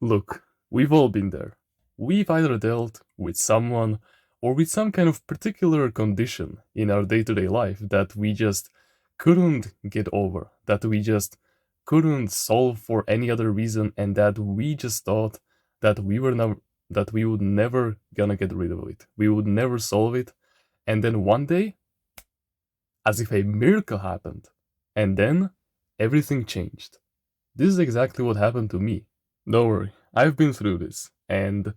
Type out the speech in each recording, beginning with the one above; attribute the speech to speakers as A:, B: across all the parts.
A: Look, we've all been there. We've either dealt with someone or with some kind of particular condition in our day to day life that we just couldn't get over, that we just couldn't solve for any other reason, and that we just thought that that we would never gonna get rid of it. We would never solve it. And then one day, as if a miracle happened, and then everything changed. This is exactly what happened to me. Don't worry, I've been through this, and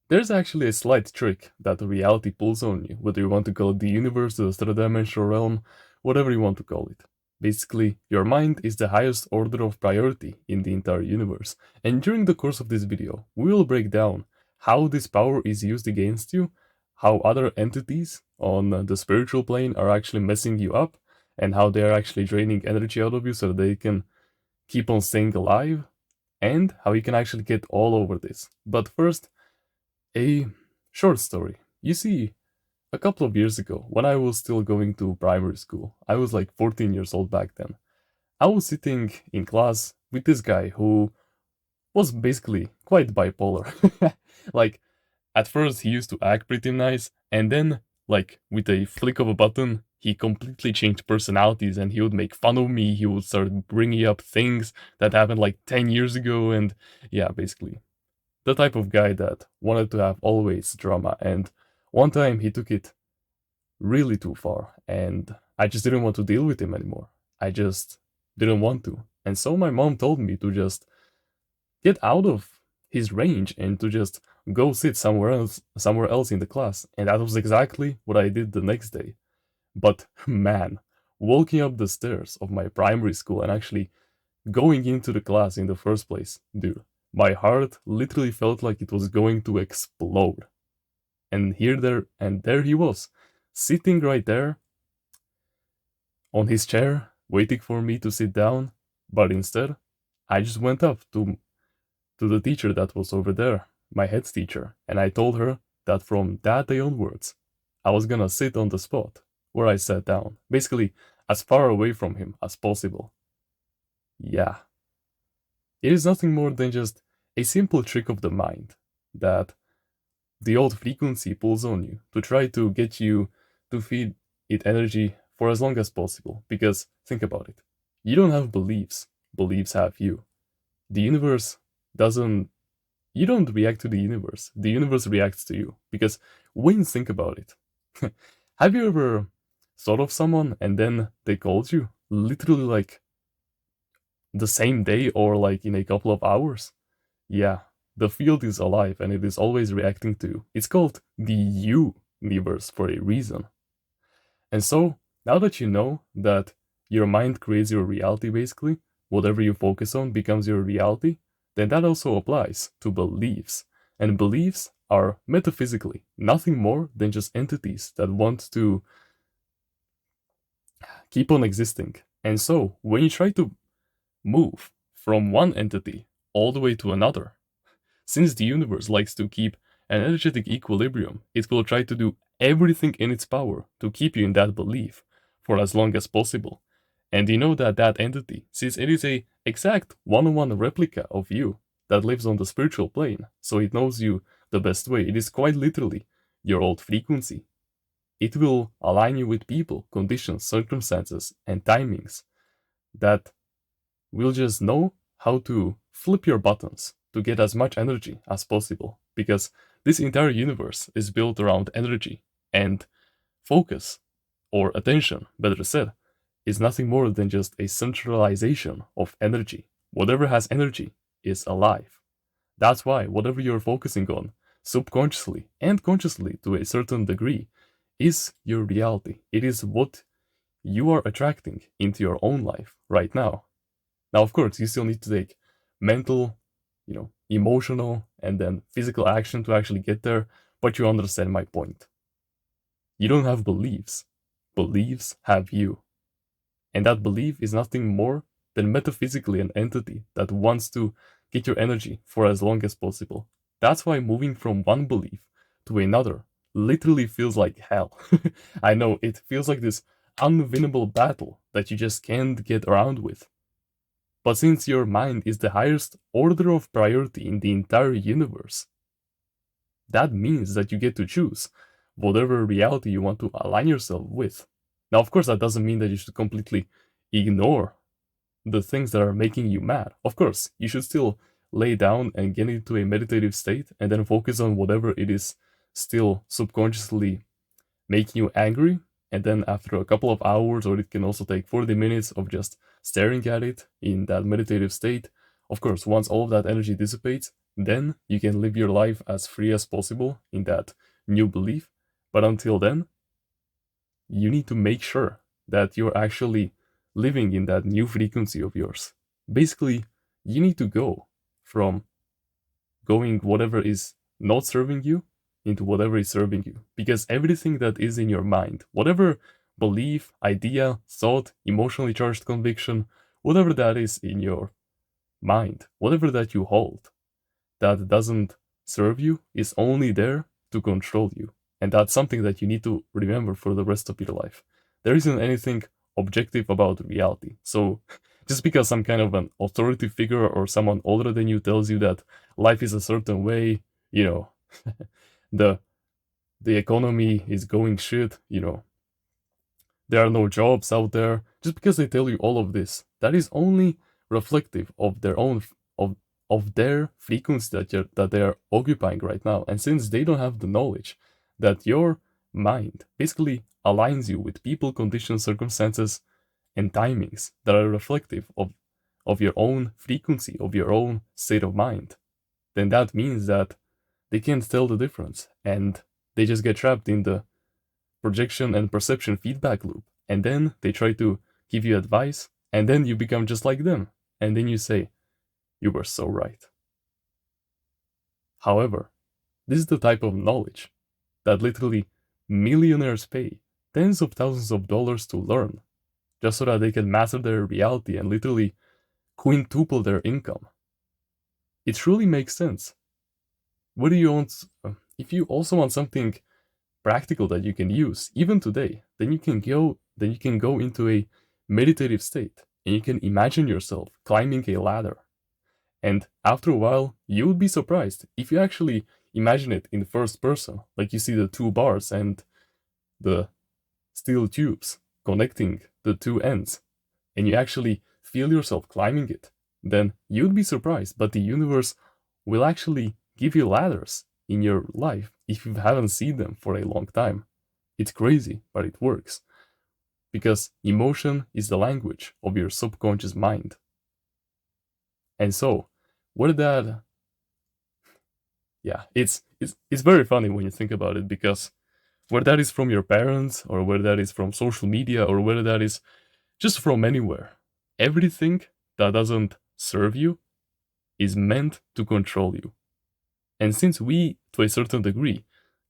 A: there's actually a slight trick that reality pulls on you, whether you want to call it the universe, the third dimensional realm, whatever you want to call it. Basically, your mind is the highest order of priority in the entire universe, and during the course of this video, we will break down how this power is used against you, how other entities on the spiritual plane are actually messing you up, and how they are actually draining energy out of you so that they can keep on staying alive, and how you can actually get all over this. But first, a short story. You see, a couple of years ago, when I was still going to primary school, I was like 14 years old back then, I was sitting in class with this guy who was basically quite bipolar. Like, at first he used to act pretty nice, and then, like, with a flick of a button, he completely changed personalities and he would make fun of me, he would start bringing up things that happened like 10 years ago, and yeah, basically the type of guy that wanted to have always drama. And one time he took it really too far, and I just didn't want to deal with him anymore. I just didn't want to. And so my mom told me to just get out of his range and to just go sit somewhere else in the class. And that was exactly what I did the next day. But man, walking up the stairs of my primary school and actually going into the class in the first place, dude, my heart literally felt like it was going to explode. And there he was, sitting right there on his chair, waiting for me to sit down. But instead, I just went up to the teacher that was over there, my head teacher, and I told her that from that day onwards, I was gonna sit on the spot where I sat down, basically as far away from him as possible. Yeah, it is nothing more than just a simple trick of the mind that the old frequency pulls on you to try to get you to feed it energy for as long as possible. Because think about it, you don't have beliefs, beliefs have you. The universe doesn't, you don't react to the universe reacts to you. Because when you think about it, have you ever thought of someone and then they called you literally like the same day or like in a couple of hours? Yeah, the field is alive and it is always reacting to you. It's called the universe for a reason. And so, now that you know that your mind creates your reality basically, whatever you focus on becomes your reality, then that also applies to beliefs. And beliefs are metaphysically nothing more than just entities that want to keep on existing. And so, when you try to move from one entity all the way to another, since the universe likes to keep an energetic equilibrium, it will try to do everything in its power to keep you in that belief for as long as possible. And you know that that entity, since it is a exact one-on-one replica of you that lives on the spiritual plane, so it knows you the best way, it is quite literally your old frequency. It will align you with people, conditions, circumstances, and timings that will just know how to flip your buttons to get as much energy as possible, because this entire universe is built around energy, and focus, or attention, better said, is nothing more than just a centralization of energy. Whatever has energy is alive. That's why whatever you're focusing on, subconsciously and consciously to a certain degree, is your reality. It is what you are attracting into your own life right now. Now, of course, you still need to take mental, emotional, and then physical action to actually get there, but you understand my point. You don't have beliefs. Beliefs have you. And that belief is nothing more than metaphysically an entity that wants to get your energy for as long as possible. That's why moving from one belief to another literally feels like hell. I know, it feels like this unwinnable battle that you just can't get around with. But since your mind is the highest order of priority in the entire universe, that means that you get to choose whatever reality you want to align yourself with. Now, of course, that doesn't mean that you should completely ignore the things that are making you mad. Of course, you should still lay down and get into a meditative state and then focus on whatever it is still subconsciously making you angry. And then after a couple of hours, or it can also take 40 minutes of just staring at it in that meditative state, of course, once all of that energy dissipates, then you can live your life as free as possible in that new belief. But until then, you need to make sure that you're actually living in that new frequency of yours. Basically, you need to go from going whatever is not serving you into whatever is serving you. Because everything that is in your mind, whatever belief, idea, thought, emotionally charged conviction, whatever that is in your mind, whatever that you hold, that doesn't serve you is only there to control you. And that's something that you need to remember for the rest of your life. There isn't anything objective about reality. So just because some kind of an authority figure or someone older than you tells you that life is a certain way, you know, the the economy is going shit, you know, there are no jobs out there, just because they tell you all of this, that is only reflective of their own of their frequency that they are occupying right now. And since they don't have the knowledge that your mind basically aligns you with people, conditions, circumstances, and timings that are reflective of your own frequency, of your own state of mind, then that means that they can't tell the difference and they just get trapped in the projection and perception feedback loop. And then they try to give you advice, and then you become just like them. And then you say, you were so right. However, this is the type of knowledge that literally millionaires pay tens of thousands of dollars to learn, just so that they can master their reality and literally quintuple their income. It truly makes sense. What do you want? If you also want something practical that you can use even today, then you can go into a meditative state and you can imagine yourself climbing a ladder. And after a while, you would be surprised if you actually imagine it in first person, like you see the two bars and the steel tubes connecting the two ends, and you actually feel yourself climbing it, then you'd be surprised. But the universe will actually give you ladders in your life if you haven't seen them for a long time. It's crazy, but it works. Because emotion is the language of your subconscious mind. And so, where that, yeah, it's very funny when you think about it, because where that is from your parents, or where that is from social media, or where that is just from anywhere, everything that doesn't serve you is meant to control you. And since we, to a certain degree,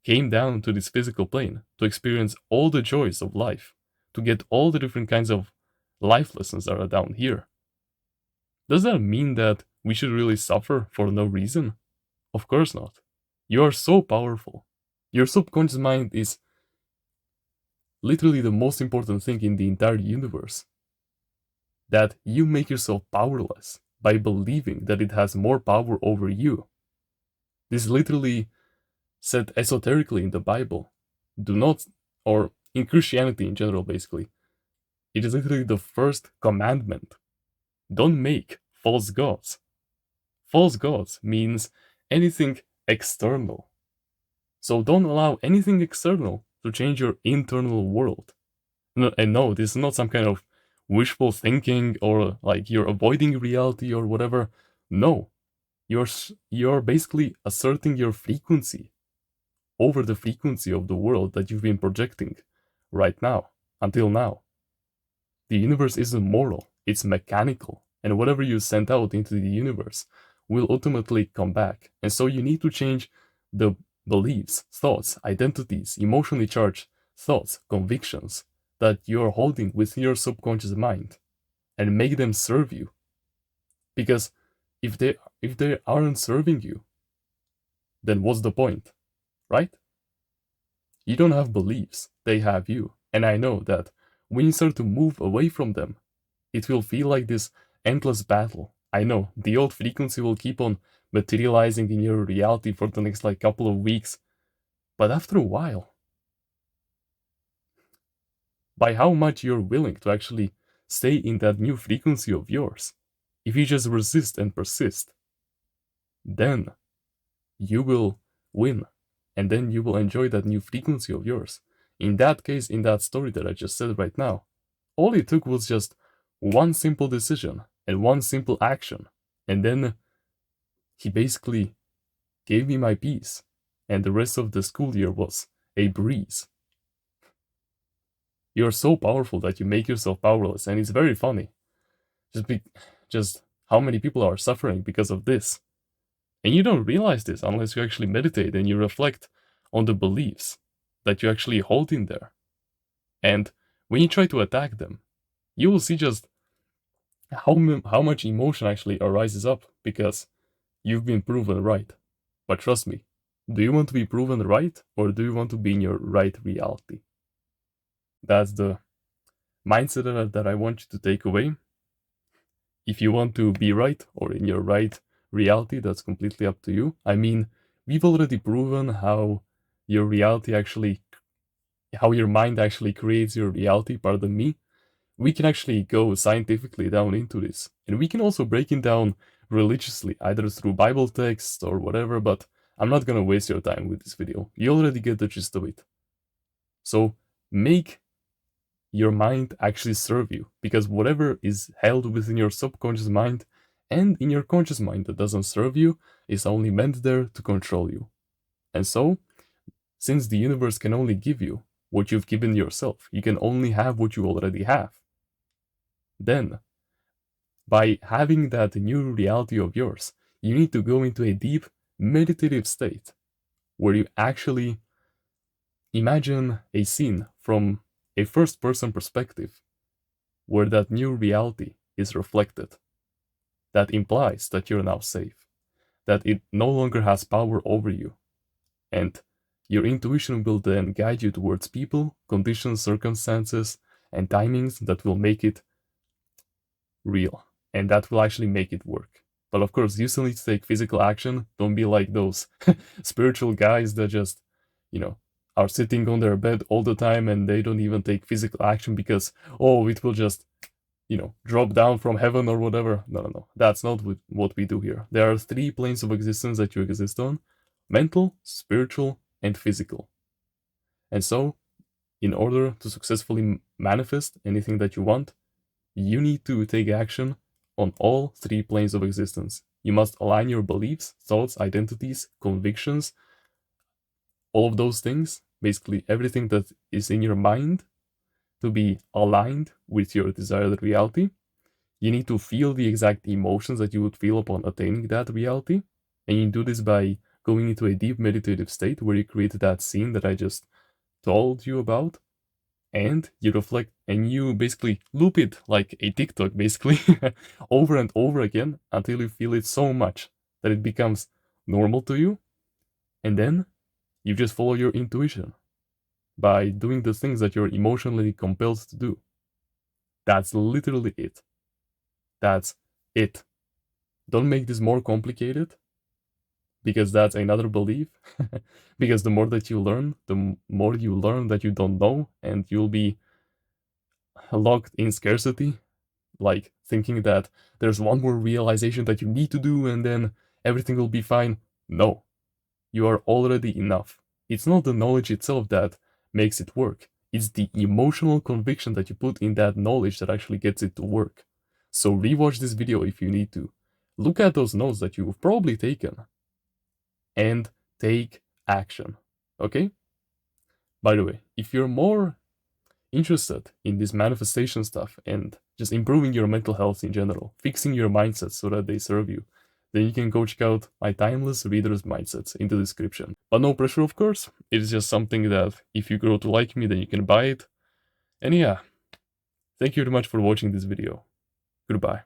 A: came down to this physical plane to experience all the joys of life, to get all the different kinds of life lessons that are down here, does that mean that we should really suffer for no reason? Of course not. You are so powerful. Your subconscious mind is literally the most important thing in the entire universe. That you make yourself powerless by believing that it has more power over you. This is literally said esoterically in the Bible. Do not, or in Christianity in general, basically. It is literally the first commandment. Don't make false gods. False gods means anything external. So don't allow anything external to change your internal world. And no, this is not some kind of wishful thinking or like you're avoiding reality or whatever. No, you're basically asserting your frequency over the frequency of the world that you've been projecting right now, until now. The universe isn't moral, it's mechanical, and whatever you send out into the universe will ultimately come back. And so you need to change the beliefs, thoughts, identities, emotionally charged thoughts, convictions that you're holding within your subconscious mind and make them serve you. Because if they aren't serving you, then what's the point, right? You don't have beliefs, they have you. And I know that when you start to move away from them, it will feel like this endless battle. I know, the old frequency will keep on materializing in your reality for the next like couple of weeks, but after a while, by how much you're willing to actually stay in that new frequency of yours, if you just resist and persist, then you will win, and then you will enjoy that new frequency of yours. In that case, in that story that I just said right now, all it took was just one simple decision and one simple action, and then he basically gave me my peace, and the rest of the school year was a breeze. You're so powerful that you make yourself powerless, and it's very funny. Just how many people are suffering because of this. And you don't realize this unless you actually meditate and you reflect on the beliefs that you actually hold in there. And when you try to attack them, you will see just how much emotion actually arises up because you've been proven right. But trust me, do you want to be proven right, or do you want to be in your right reality? That's the mindset that I want you to take away. If you want to be right or in your right reality, that's completely up to you. I mean, we've already proven how your reality actually, how your mind actually creates your reality, pardon me. We can actually go scientifically down into this. And we can also break it down religiously, either through Bible texts or whatever, but I'm not gonna waste your time with this video. You already get the gist of it. So make your mind actually serve you, because whatever is held within your subconscious mind and in your conscious mind that doesn't serve you is only meant there to control you. And so, since the universe can only give you what you've given yourself, you can only have what you already have. Then, by having that new reality of yours, you need to go into a deep meditative state where you actually imagine a scene from a first person perspective where that new reality is reflected. That implies that you're now safe, that it no longer has power over you, and your intuition will then guide you towards people, conditions, circumstances, and timings that will make it real, and that will actually make it work. But of course, you still need to take physical action. Don't be like those spiritual guys that just, are sitting on their bed all the time and they don't even take physical action because, oh, it will just, drop down from heaven or whatever. No. That's not what we do here. There are 3 planes of existence that you exist on: mental, spiritual, and physical. And so, in order to successfully manifest anything that you want, you need to take action on all 3 planes of existence. You must align your beliefs, thoughts, identities, convictions, all of those things, basically everything that is in your mind, to be aligned with your desired reality. You need to feel the exact emotions that you would feel upon attaining that reality. And you do this by going into a deep meditative state where you create that scene that I just told you about. And you reflect and you basically loop it like a TikTok, basically, over and over again until you feel it so much that it becomes normal to you. And then you just follow your intuition by doing the things that you're emotionally compelled to do. That's literally it. That's it. Don't make this more complicated, because that's another belief. Because the more that you learn, the more you learn that you don't know, and you'll be locked in scarcity, like thinking that there's one more realization that you need to do and then everything will be fine. No, you are already enough. It's not the knowledge itself that makes it work. It's the emotional conviction that you put in that knowledge that actually gets it to work. So rewatch this video if you need to. Look at those notes that you've probably taken and take action. Okay? By the way, if you're more interested in this manifestation stuff and just improving your mental health in general, fixing your mindset so that they serve you, then you can go check out my Timeless Reader's Mindsets in the description. But no pressure, of course. It's just something that if you grow to like me, then you can buy it. And yeah, thank you very much for watching this video. Goodbye.